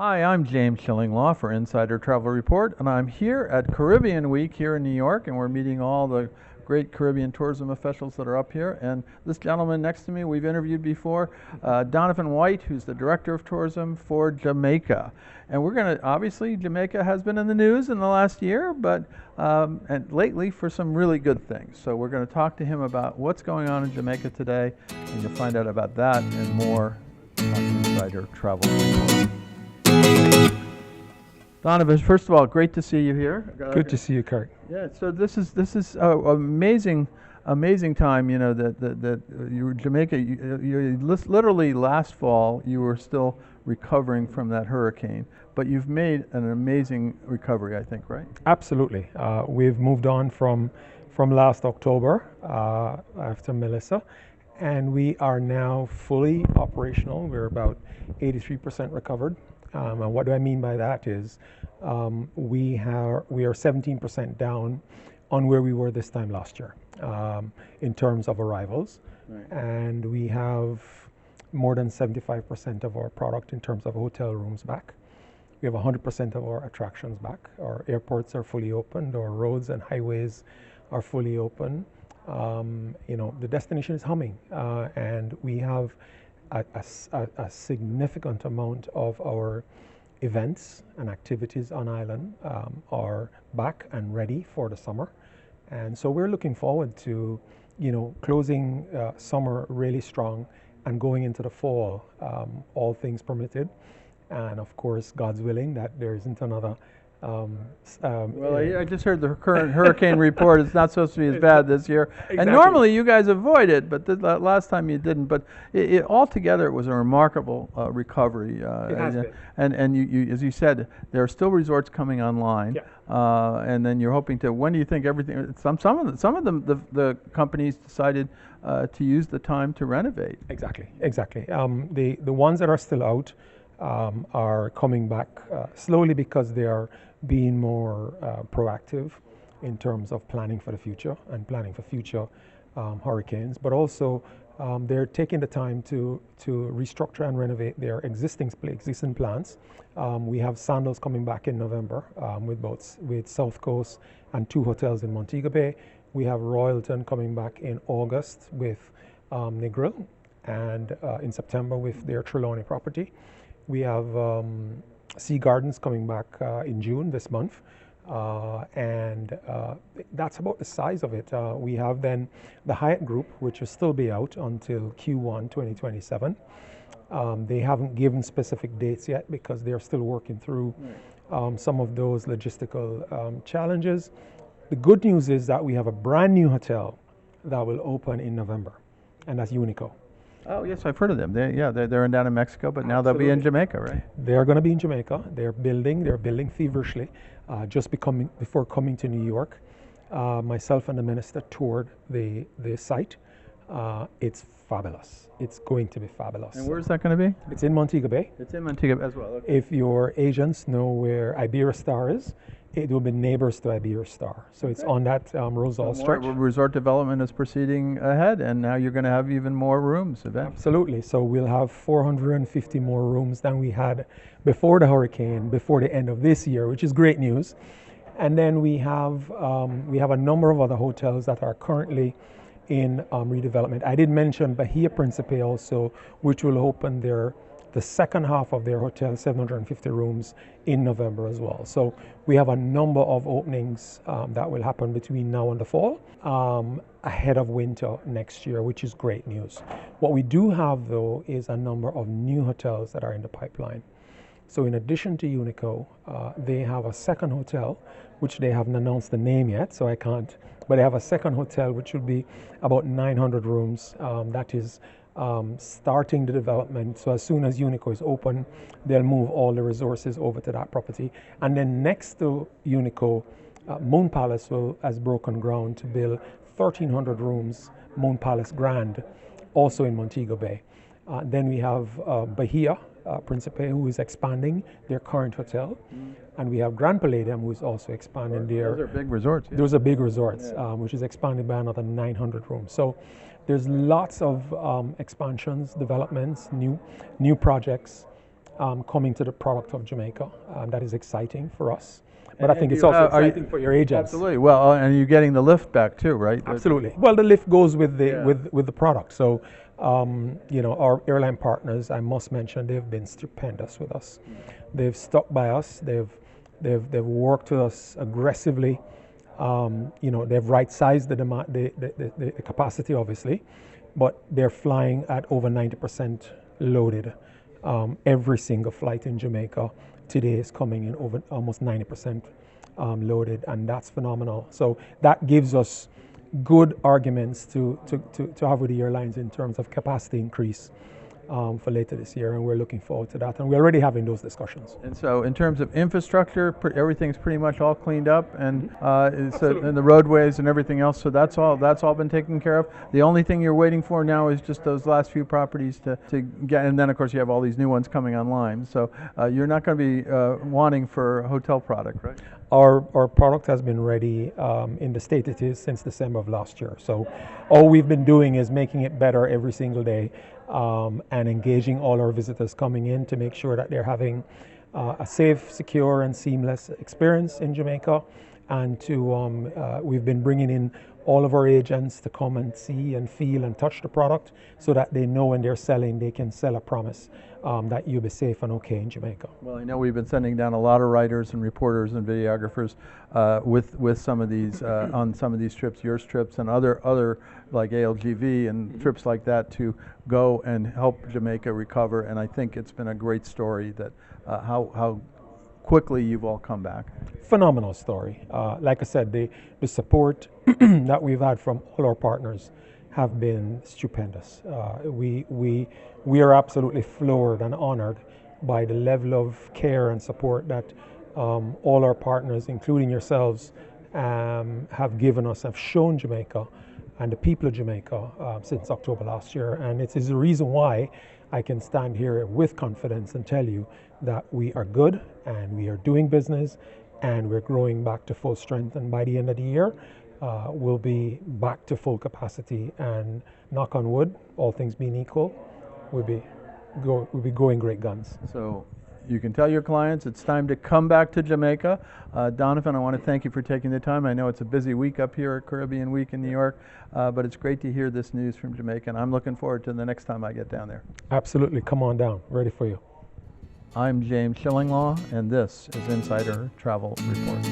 Hi, I'm James Schillinglaw for Insider Travel Report, and I'm here at Caribbean Week here in New York, and we're meeting all the great Caribbean tourism officials that are up here. And this gentleman next to me, we've interviewed before, Donovan White, who's the Director of Tourism for Jamaica. And we're going to, obviously, Jamaica has been in the news in the last year, but and lately for some really good things. So we're going to talk to him about what's going on in Jamaica today, and you'll find out about that and more on Insider Travel Report. Donovan, first of all, great to see you here. Good to see you, Kurt. Yeah, so this is amazing time. You know that you were Jamaica. You literally last fall you were still recovering from that hurricane, but you've made an amazing recovery, I think, right? Absolutely. We've moved on from last October after Melissa, and we are now fully operational. We're about 83% recovered. And what do I mean by that is we are 17% down on where we were this time last year in terms of arrivals. Right. And we have more than 75% of our product in terms of hotel rooms back. We have 100% of our attractions back. Our airports are fully opened. Our roads and highways are fully open. The destination is humming, and we have a significant amount of our events and activities on island are back and ready for the summer, and so we're looking forward to closing summer really strong and going into the fall, all things permitted, and of course God's willing that there isn't another I just heard the current hurricane report. It's not supposed to be as bad this year. Exactly. And normally you guys avoid it, but last time you didn't. But altogether, it was a remarkable recovery. It has been. And you, as you said, there are still resorts coming online. Yeah. And then you're hoping to. When do you think everything? Some of them, the companies decided to use the time to renovate. Exactly. The ones that are still out are coming back slowly because they are being more proactive in terms of planning for the future and planning for future hurricanes, but also they're taking the time to restructure and renovate their existing plants. We have Sandals coming back in November with South Coast and 2 hotels in Montego Bay. We have Royalton coming back in August with Negril, and in September with their Trelawney property. We have Sea Gardens coming back in June this month, and that's about the size of it. We have then the Hyatt Group, which will still be out until Q1 2027. They haven't given specific dates yet because they're still working through some of those logistical challenges. The good news is that we have a brand new hotel that will open in November, and that's Unico. Oh yes, I've heard of them. They're down in Mexico, but now they'll be in Jamaica, right? They're going to be in Jamaica. They're building feverishly. Just before coming to New York, myself and the minister toured the site. It's fabulous. It's going to be fabulous. And where's that going to be? It's in Montego Bay. It's in Montego Bay as well. Okay. If your agents know where Iberostar is, it will be neighbors to Iberostar. So it's on that Rosal stretch. Resort development is proceeding ahead, and now you're going to have even more rooms eventually. Absolutely. So we'll have 450 more rooms than we had before the hurricane, before the end of this year, which is great news. And then we have a number of other hotels that are currently in redevelopment. I did mention Bahia Principe also, which will open the second half of their hotel, 750 rooms, in November as well. So we have a number of openings that will happen between now and the fall, ahead of winter next year, which is great news. What we do have, though, is a number of new hotels that are in the pipeline. So in addition to Unico, they have a second hotel, which they haven't announced the name yet, so I can't, but they have a second hotel which will be about 900 rooms. That is starting the development. So as soon as Unico is open, they'll move all the resources over to that property. And then next to Unico, Moon Palace has broken ground to build 1,300 rooms, Moon Palace Grand, also in Montego Bay. Then we have Bahia Principe, who is expanding their current hotel. And we have Grand Palladium, who is also expanding their... Those are big resorts. Yeah. Those are big resorts, which is expanding by another 900 rooms. So there's lots of expansions, developments, new projects coming to the product of Jamaica. That is exciting for us. But I And think you it's also are you- exciting for your agents. Absolutely. Well, and you're getting the lift back too, right? Absolutely. Well, the lift goes with the Yeah. with the product. So, our airline partners, I must mention, they've been stupendous with us. They've stuck by us. They've worked with us aggressively. They've right-sized the demand, the capacity, obviously, but they're flying at over 90% loaded. Every single flight in Jamaica today is coming in over almost 90% loaded, and that's phenomenal. So that gives us good arguments to have with the airlines in terms of capacity increase for later this year, and we're looking forward to that. And we're already having those discussions. And so, in terms of infrastructure, everything's pretty much all cleaned up, and Absolutely. and the roadways and everything else. So that's all been taken care of. The only thing you're waiting for now is just those last few properties to get, and then of course you have all these new ones coming online. So you're not going to be wanting for hotel product, right? Our product has been ready in the state it is since December of last year. So all we've been doing is making it better every single day, and engaging all our visitors coming in to make sure that they're having a safe, secure, and seamless experience in Jamaica. And we've been bringing in all of our agents to come and see and feel and touch the product so that they know when they're selling, they can sell a promise that you'll be safe and okay in Jamaica. Well, I know we've been sending down a lot of writers and reporters and videographers with some of these on some of these trips, yours trips, and other like ALGV and trips like that to go and help Jamaica recover. And I think it's been a great story that how quickly you've all come back. Phenomenal story. Like I said, the support that we've had from all our partners have been stupendous. We are absolutely floored and honored by the level of care and support that all our partners, including yourselves, have given us, have shown Jamaica and the people of Jamaica since October last year. And it is the reason why I can stand here with confidence and tell you that we are good and we are doing business and we're growing back to full strength. And by the end of the year, we'll be back to full capacity, and knock on wood, all things being equal, we'll be going great guns. So you can tell your clients it's time to come back to Jamaica. Donovan, I want to thank you for taking the time. I know it's a busy week up here at Caribbean Week in New York, but it's great to hear this news from Jamaica, and I'm looking forward to the next time I get down there. Absolutely. Come on down. Ready for you. I'm James Shillinglaw, and this is Insider Travel Report.